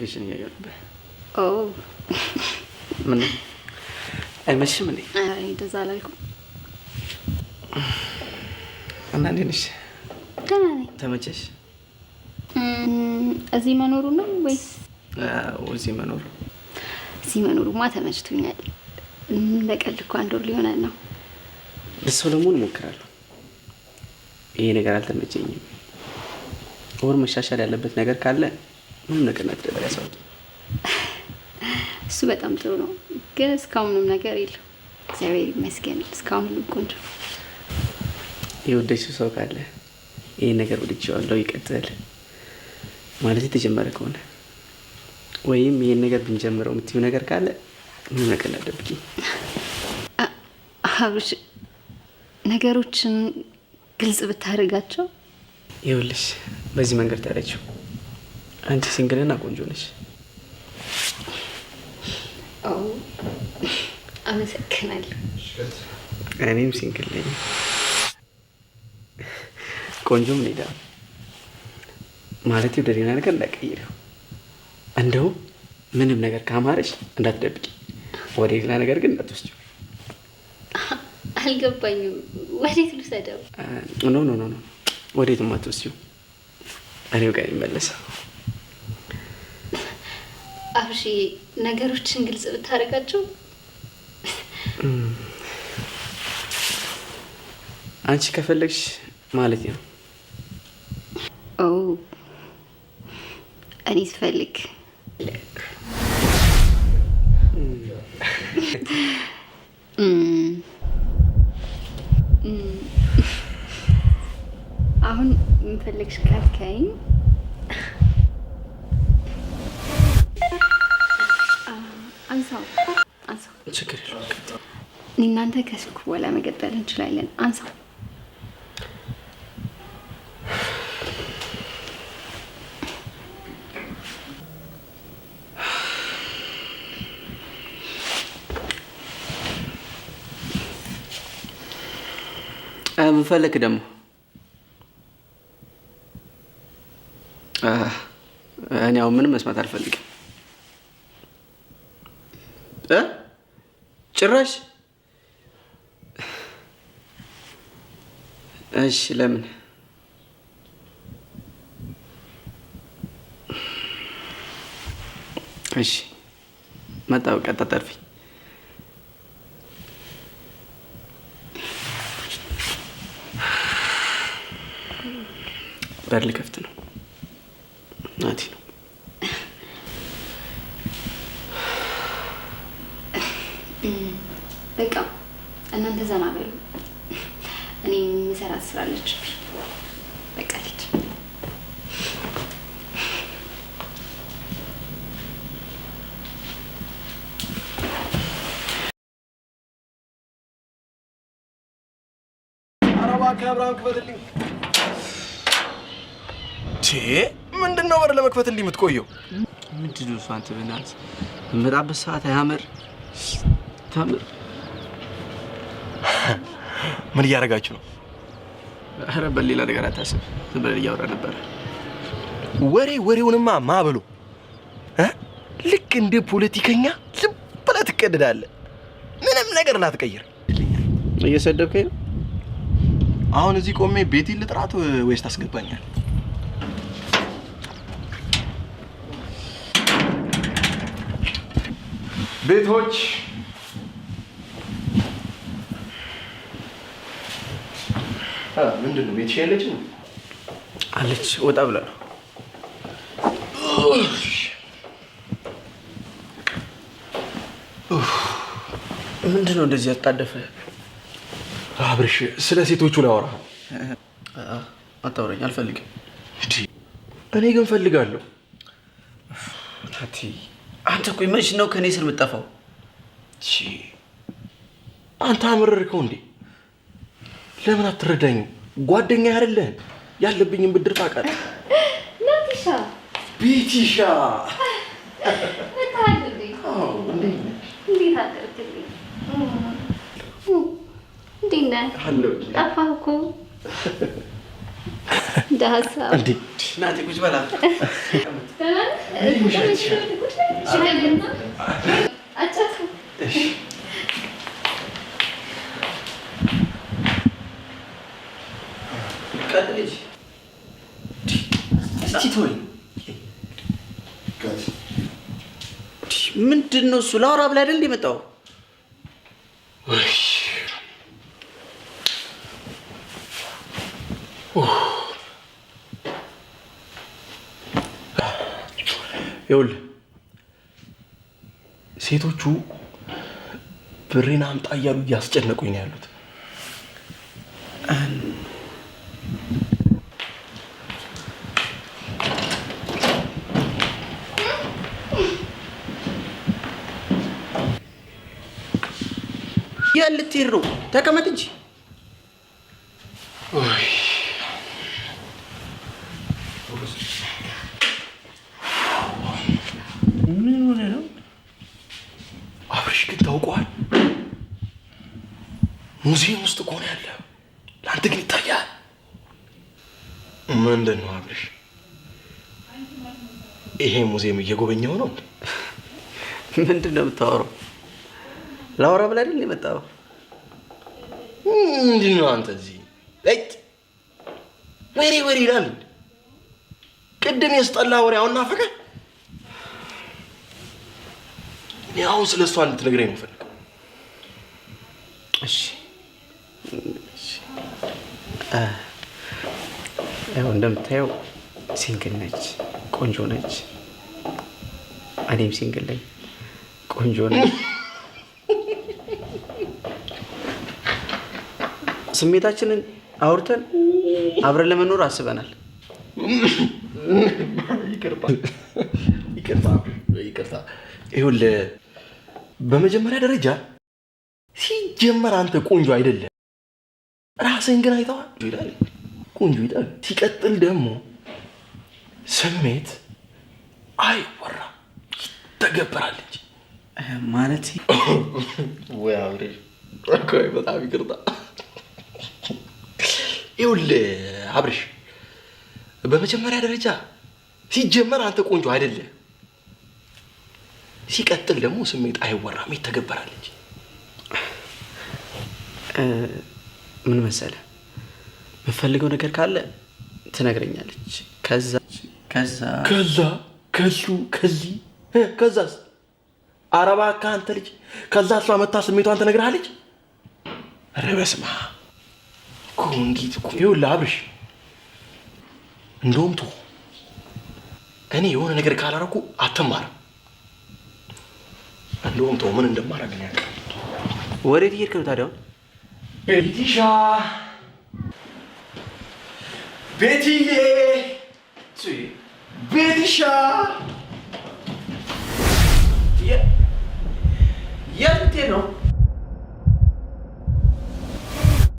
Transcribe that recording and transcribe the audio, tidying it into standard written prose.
ኖቲፊኬሽን እያየሁ ነበር። ኦ ምን አይመችም እንዴ? አይ እንደዛ አላልኩም። እና እንዴት ነሽ? ደህና ነኝ። ተመቸሽ? እዚህ መኖሩ ነው ወይስ? እዚህ መኖሩ። እዚህ መኖሩማ ተመችቶኛል። ለቀልድ እኮ 1 ወር ሊሆነን ነው። ለሰው ለመሆን እሞክራለሁ። ይሄ ነገር አልተመቸኝም። ወር መሻሻል ያለበት ነገር ካለ ምንም ነገር ነጥደበል ያሳውቂ። እሱ በጣም ጥሩ ነው፣ ግን እስካሁን ምንም ነገር የለም። እግዚአብሔር ይመስገን እስካሁን ሁሉ ቆንጆ። የወደድሽው ሰው ካለ ይሄ ነገር ወድጄዋለሁ ይቀጥል ማለት የተጀመረ ከሆነ ወይም ይሄን ነገር ብንጀምረው የምትይው ነገር ካለ ምንም ነገር እንዳትደብቂ። አብርሽ ነገሮችን ግልጽ ብታደርጋቸው። ይኸውልሽ በዚህ መንገድ ታረችው። አንቺ ሲንግልና ቆንጆ ነሽ። አዎ አመሰግናለሁ። እኔም ሲንግል ነኝ። ቆንጆም ነኝ ዳ ማለት ወደ ሌላ ነገር እንዳትቀይሪው። እንደው ምንም ነገር ካማረሽ እንዳትደብቂ፣ ወደ ሌላ ነገር ግን እንዳትወስጂው። አልገባኝም። ወዴት ልውሰደው? ኖ ኖ ኖ ኖ ወዴትም አትወስጂው። እኔው ጋር ይመለሳል። አብርሽ ነገሮችን ግልጽ ብታደርጋቸው። አንቺ ከፈለግሽ ማለት ነው። ኦ እኔ ስፈልግ አሁን የምፈልግሽ ካልከኝ አንሳው። ችግር የለውም። እኔ እናንተ ከስልኩ በኋላ መቀጠል እንችላለን። አንሳው። ምን ፈለክ ደግሞ? እኔ አሁን ምንም መስማት አልፈልግም። ጭራሽ? እሺ ለምን? እሺ መጣሁ። ቀጣ ጠርፊ በር ልከፍት ነው። ናቲ ነው። በቃ እናንተ ዘና በሉ። እኔ የምሰራት ስራ አለች። በቃ ልጅ አረባ ከአብርሃም ክፈትልኝ። ምንድን ነው በር ለመክፈት እንዲህ የምትቆየው? ምንድን ነው እሱ? አንተ በእናትህ የምመጣበት ሰዓት አያምር ታምር። ምን እያደረጋችሁ ነው? ኧረ በሌላ ነገር አታስብ። ዝም ብለን እያወራን ነበረ። ወሬውንማ ማብሎ ልክ እንደ ፖለቲከኛ ዝም ብለህ ትቀድዳለህ። ምንም ነገር ላትቀይር። እየሰደብከኝ ነው? አሁን እዚህ ቆሜ ቤቴን ልጥራት ወይስ ታስገባኛል? ቤቶች ምንድን ነው? ቤትሽ የለችም? አለች። ወጣ ብላ ነው። ምንድን ነው እንደዚህ ያጣደፈ? አብርሽ ስለ ሴቶቹ ላወራህ። አታውራኝ፣ አልፈልግም። እኔ ግን ፈልጋለሁ። ናቲ አንተ ቆይ መች ነው ከኔ ስር የምትጠፋው? አንተ አመረርከው እንዴ? ለምን አትረዳኝም? ጓደኛ አይደለህ? ያለብኝን ብድር ታውቃለህ። ናቲሻ ቤቲሻ እንዴት አደርክልኝ? እንዴት ነህ? ጠፋህ እኮ። እንደ ሀሳብ እንዴ እናቴ ቁጭ በላ። ቀጥልሽ እስቲ ተወኝ። ምንድን ነው እሱ? ላውራ ብላ አይደል የመጣው? ይኸውልህ ሴቶቹ ብሬን አምጣ እያሉ እያስጨነቁኝ ነው ያሉት። የት ልትሄድ ነው? ተቀመጥ እንጂ። ምን ሆነ ነው? አብርሽ ግን ታውቀዋል። ሙዚየም ውስጥ እኮ ነው ያለው። ለአንተ ግን ይታያል። ምንድን ነው አብርሽ? ይሄ ሙዚየም እየጎበኘው ነው? ምንድን ነው የምታወራው? ላውራ ብላ አይደል የመጣው? ምንድን ነው አንተ እዚህ ወሬ ይላል። ቅድም የስጠላ ወሬ አሁን ናፈቀ። እኔ አሁን ስለ እሷ እንድትነግረኝ ነው የምፈልገው። እሺ ያው እንደምታየው ሲንግል ነች፣ ቆንጆ ነች። እኔም ሲንግል ነኝ፣ ቆንጆ ነች። ስሜታችንን አውርተን አብረን ለመኖር አስበናል። ይቅርታ። ይኸውልህ በመጀመሪያ ደረጃ ሲጀመር አንተ ቆንጆ አይደለም። ራስህን ግን አይተዋል? ቆንጆ ይላል። ሲቀጥል ደግሞ ስሜት አይወራም፣ ይተገበራል እንጂ ማለት ወይ አብሬሽ በጣም ይቅርታ። ይኸውልህ አብርሽ በመጀመሪያ ደረጃ ሲጀመር አንተ ቆንጆ አይደለም። ሲቀጥል ደግሞ ስሜት አይወራም፣ ይተገበራል እንጂ። ምን መሰለህ፣ የምፈልገው ነገር ካለ ትነግረኛለች። ከዛስ አረባ ከአንተ ልጅ ከዛ እሷ መታ ስሜቷን ትነግርሃለች። ኧረ በስመ አብ እኮ እንዴት እኮ። ይኸውልህ አብርሽ እንደውም ተው፣ እኔ የሆነ ነገር ካላረኩ አትማርም። እንደውም ተው፣ ምን እንደማደርግ ነው ያውቃል። ወዴት እየሄድክ ነው ታዲያ? ቤቲሻ፣ ቤቲዬ፣ ቤቲሻ፣ የት ልትሄድ ነው?